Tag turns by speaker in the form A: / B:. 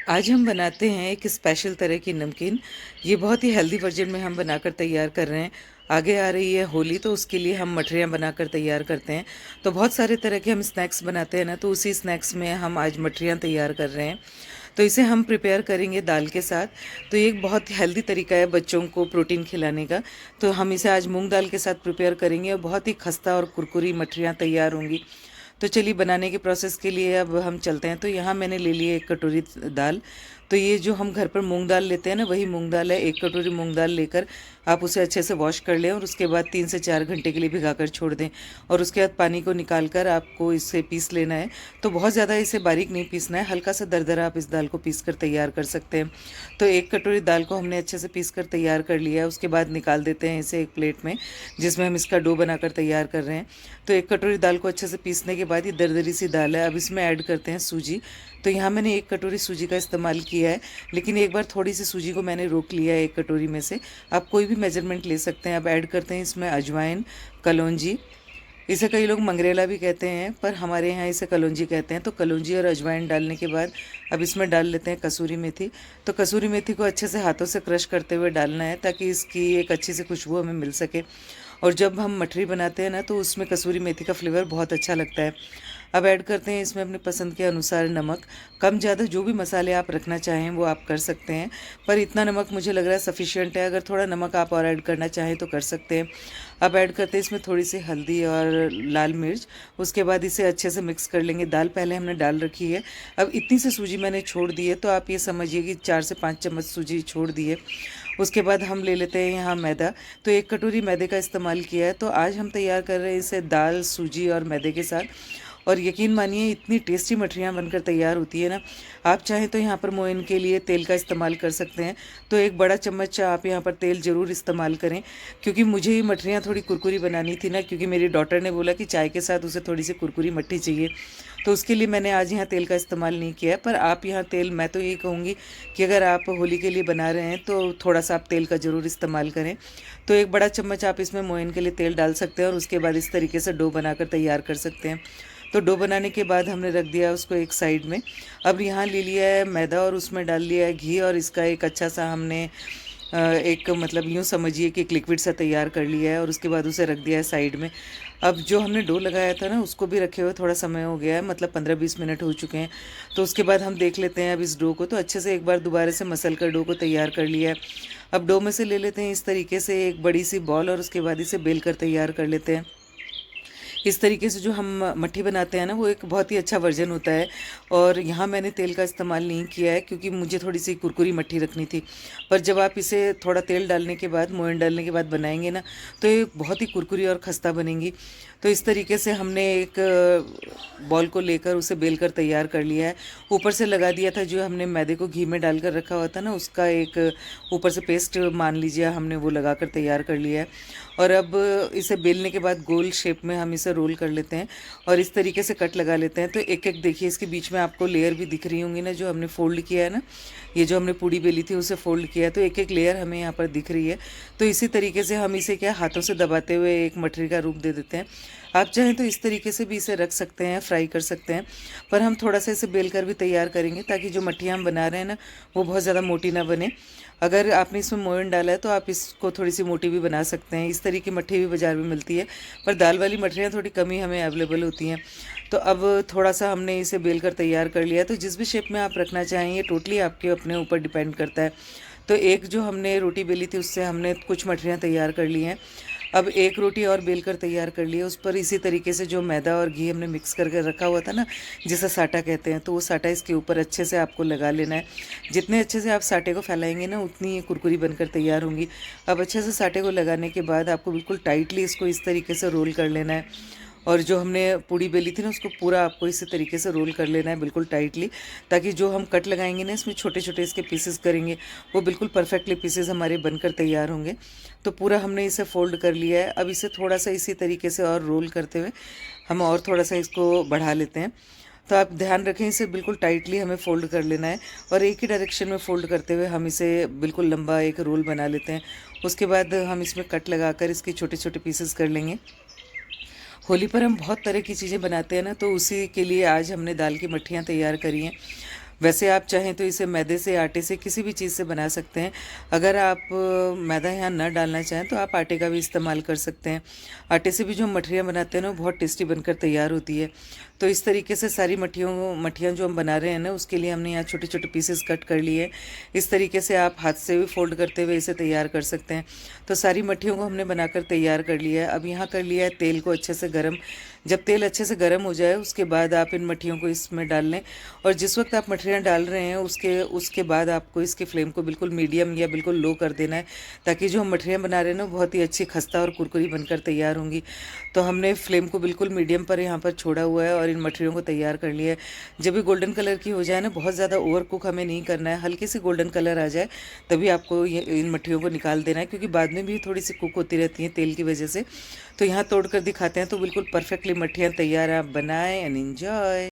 A: आज हम बनाते हैं एक स्पेशल तरह की नमकीन। ये बहुत ही हेल्दी वर्जन में हम बनाकर तैयार कर रहे हैं। आगे आ रही है होली, तो उसके लिए हम मठरियाँ बनाकर तैयार करते हैं। तो बहुत सारे तरह के हम स्नैक्स बनाते हैं ना, तो उसी स्नैक्स में हम आज मठरियाँ तैयार कर रहे हैं। तो इसे हम प्रिपेयर करेंगे दाल के साथ। तो ये एक बहुत हेल्दी तरीका है बच्चों को प्रोटीन खिलाने का। तो हम इसे आज मूंग दाल के साथ प्रिपेयर करेंगे और बहुत ही खस्ता और कुरकुरी मठरियाँ तैयार होंगी। तो चलिए बनाने के प्रोसेस के लिए अब हम चलते हैं। तो यहाँ मैंने ले ली है 1 कटोरी दाल। तो ये जो हम घर पर मूंग दाल लेते हैं ना, वही मूंग दाल है। 1 कटोरी मूंग दाल लेकर आप उसे अच्छे से वॉश कर लें और उसके बाद 3 से 4 घंटे के लिए भिगाकर छोड़ दें। और उसके बाद पानी को निकाल कर आपको इसे पीस लेना है। तो बहुत ज़्यादा इसे बारीक नहीं पीसना है, हल्का सा दरदरा आप इस दाल को पीस कर तैयार कर सकते हैं। तो 1 कटोरी दाल को हमने अच्छे से पीस कर तैयार कर लिया है। उसके बाद निकाल देते हैं इसे एक प्लेट में, जिसमें हम इसका डो बनाकर तैयार कर रहे हैं। तो 1 कटोरी दाल को अच्छे से पीसने के बाद ये दरदरी सी दाल है। अब इसमें ऐड करते हैं सूजी। तो यहाँ मैंने 1 कटोरी सूजी का इस्तेमाल किया है, लेकिन एक बार थोड़ी सी सूजी को मैंने रोक लिया है 1 कटोरी में से। आप कोई भी मेजरमेंट ले सकते हैं। अब ऐड करते हैं इसमें अजवाइन, कलौंजी। इसे कई लोग मंगरेला भी कहते हैं, पर हमारे यहाँ इसे कलौंजी कहते हैं। तो कलौंजी और अजवाइन डालने के बाद अब इसमें डाल लेते हैं कसूरी मेथी। तो कसूरी मेथी को अच्छे से हाथों से क्रश करते हुए डालना है, ताकि इसकी एक अच्छी सी खुशबू हमें मिल सके। और जब हम मठरी बनाते हैं ना, तो उसमें कसूरी मेथी का फ्लेवर बहुत अच्छा लगता है। अब ऐड करते हैं इसमें अपने पसंद के अनुसार नमक। कम ज़्यादा जो भी मसाले आप रखना चाहें वो आप कर सकते हैं, पर इतना नमक मुझे लग रहा है सफिशिएंट है। अगर थोड़ा नमक आप और ऐड करना चाहें तो कर सकते हैं। अब ऐड करते हैं इसमें थोड़ी सी हल्दी और लाल मिर्च। उसके बाद इसे अच्छे से मिक्स कर लेंगे। दाल पहले हमने डाल रखी है। अब इतनी सी सूजी मैंने छोड़ दी है, तो आप ये समझिए कि 4 से 5 चम्मच सूजी छोड़ दी है। उसके बाद हम ले लेते हैं यहाँ मैदा। तो 1 कटोरी मैदे का इस्तेमाल किया है। तो आज हम तैयार कर रहे हैं इसे दाल, सूजी और मैदे के साथ। और यकीन मानिए इतनी टेस्टी मठरियाँ बनकर तैयार होती है ना। आप चाहें तो यहाँ पर मोइन के लिए तेल का इस्तेमाल कर सकते हैं। तो 1 बड़ा चम्मच आप यहाँ पर तेल ज़रूर इस्तेमाल करें, क्योंकि मुझे ये मठरियाँ थोड़ी कुरकुरी बनानी थी ना, क्योंकि मेरी डॉटर ने बोला कि चाय के साथ उसे थोड़ी सी कुरकुरी मट्ठी चाहिए। तो उसके लिए मैंने आज यहाँ तेल का इस्तेमाल नहीं किया है। पर आप यहाँ तेल, मैं तो यही कहूँगी कि अगर आप होली के लिए बना रहे हैं तो थोड़ा सा आप तेल का ज़रूर इस्तेमाल करें। तो 1 बड़ा चम्मच आप इसमें मोइन के लिए तेल डाल सकते हैं और उसके बाद इस तरीके से डो बनाकर तैयार कर सकते हैं। तो डो बनाने के बाद हमने रख दिया उसको एक साइड में। अब यहाँ ले लिया है मैदा और उसमें डाल लिया है घी, और इसका एक अच्छा सा हमने एक मतलब यूँ समझिए कि एक लिक्विड सा तैयार कर लिया है, और उसके बाद उसे रख दिया है साइड में। अब जो हमने डो लगाया था ना, उसको भी रखे हुए थोड़ा समय हो गया है, मतलब 15-20 मिनट हो चुके हैं। तो उसके बाद हम देख लेते हैं अब इस डो को। तो अच्छे से एक बार दोबारा से मसल कर डो को तैयार कर लिया है। अब डो में से ले लेते हैं इस तरीके से एक बड़ी सी बॉल, और उसके बाद इसे बेल कर तैयार कर लेते हैं। इस तरीके से जो हम मट्ठी बनाते हैं ना, वो एक बहुत ही अच्छा वर्जन होता है। और यहाँ मैंने तेल का इस्तेमाल नहीं किया है, क्योंकि मुझे थोड़ी सी कुरकुरी मट्ठी रखनी थी। पर जब आप इसे थोड़ा तेल डालने के बाद, मोयन डालने के बाद बनाएंगे ना, तो ये बहुत ही कुरकुरी और खस्ता बनेंगी। तो इस तरीके से हमने एक बॉल को लेकर उसे बेल कर तैयार कर लिया है। ऊपर से लगा दिया था जो हमने मैदे को घी में डालकर रखा हुआ था ना, उसका एक ऊपर से पेस्ट मान लीजिए, हमने वो लगा कर तैयार कर लिया है। और अब इसे बेलने के बाद गोल शेप में हम इसे रोल कर लेते हैं और इस तरीके से कट लगा लेते हैं। तो एक एक देखिए, इसके बीच में आपको लेयर भी दिख रही होंगी ना, जो हमने फोल्ड किया है ना, ये जो हमने पूड़ी बेली थी उसे फोल्ड किया है, तो एक एक लेयर हमें यहाँ पर दिख रही है। तो इसी तरीके से हम इसे क्या हाथों से दबाते हुए एक मठरी का रूप दे देते हैं। आप चाहें तो इस तरीके से भी इसे रख सकते हैं, फ्राई कर सकते हैं, पर हम थोड़ा सा इसे बेल कर भी तैयार करेंगे, ताकि जो मट्ठियाँ हम बना रहे हैं ना, वो बहुत ज़्यादा मोटी ना बने। अगर आपने इसमें मोयन डाला है तो आप इसको थोड़ी सी मोटी भी बना सकते हैं। इस तरीके की मट्ठी भी बाज़ार में मिलती है, पर दाल वाली मठरियाँ थोड़ी कम ही हमें अवेलेबल होती हैं। तो अब थोड़ा सा हमने इसे बेल कर तैयार कर लिया है। तो जिस भी शेप में आप रखना चाहें, ये टोटली आपके अपने ऊपर डिपेंड करता है। तो एक जो हमने रोटी बेली थी, उससे हमने कुछ मठरियाँ तैयार कर ली हैं। अब एक रोटी और बेल कर तैयार कर ली है। उस पर इसी तरीके से जो मैदा और घी हमने मिक्स करके रखा हुआ था ना, जिसे साटा कहते हैं, तो वो साटा इसके ऊपर अच्छे से आपको लगा लेना है। जितने अच्छे से आप साटे को फैलाएंगे ना, उतनी ये कुरकुरी बनकर तैयार होंगी। अब अच्छे से साटे को लगाने के बाद आपको बिल्कुल टाइटली इसको इस तरीके से रोल कर लेना है। और जो हमने पूड़ी बेली थी ना, उसको पूरा आपको इसी तरीके से रोल कर लेना है बिल्कुल टाइटली, ताकि जो हम कट लगाएंगे ना, इसमें छोटे छोटे इसके पीसेस करेंगे, वो बिल्कुल परफेक्टली पीसेस हमारे बनकर तैयार होंगे। तो पूरा हमने इसे फोल्ड कर लिया है। अब इसे थोड़ा सा इसी तरीके से और रोल करते हुए हम और थोड़ा सा इसको बढ़ा लेते हैं। तो आप ध्यान रखें, इसे बिल्कुल टाइटली हमें फ़ोल्ड कर लेना है, और एक ही डायरेक्शन में फ़ोल्ड करते हुए हम इसे बिल्कुल लंबा एक रोल बना लेते हैं। उसके बाद हम इसमें कट लगाकर इसके छोटे छोटे पीसेस कर लेंगे। होली पर हम बहुत तरह की चीज़ें बनाते हैं ना, तो उसी के लिए आज हमने दाल की मट्ठियाँ तैयार करी हैं। वैसे आप चाहें तो इसे मैदे से, आटे से, किसी भी चीज़ से बना सकते हैं। अगर आप मैदा यहाँ ना डालना चाहें तो आप आटे का भी इस्तेमाल कर सकते हैं। आटे से भी जो हम मठरियाँ बनाते हैं ना, वो बहुत टेस्टी बनकर तैयार होती है। तो इस तरीके से सारी मठियाँ जो हम बना रहे हैं ना, उसके लिए हमने यहाँ छोटे छोटे पीसेस कट कर लिए। इस तरीके से आप हाथ से भी फोल्ड करते हुए इसे तैयार कर सकते हैं। तो सारी मठियों को हमने बनाकर तैयार कर लिया है। अब यहाँ कर लिया है तेल को अच्छे से गर्म। जब तेल अच्छे से गर्म हो जाए उसके बाद आप इन मठियों को इसमें डाल लें। और जिस वक्त आप मठरियाँ डाल रहे हैं उसके उसके बाद आपको इसकी फ्लेम को बिल्कुल मीडियम या बिल्कुल लो कर देना है, ताकि जो हम मठरियाँ बना रहे हैं ना, बहुत ही अच्छी खस्ता और कुरकुरी बनकर तैयार होंगी। तो हमने फ्लेम को बिल्कुल मीडियम पर यहाँ पर छोड़ा हुआ है और इन मठरियों को तैयार कर लिया है। जब ये गोल्डन कलर की हो जाए ना, बहुत ज़्यादा ओवर कुक हमें नहीं करना है, हल्की सी गोल्डन कलर आ जाए तभी आपको ये इन मठरियों को निकाल देना है, क्योंकि बाद में भी थोड़ी सी कुक होती रहती हैं तेल की वजह से। तो यहाँ तोड़ कर दिखाते हैं, तो बिल्कुल परफेक्टली मठियाँ तैयार, आप बनाएं एंड एंजॉय।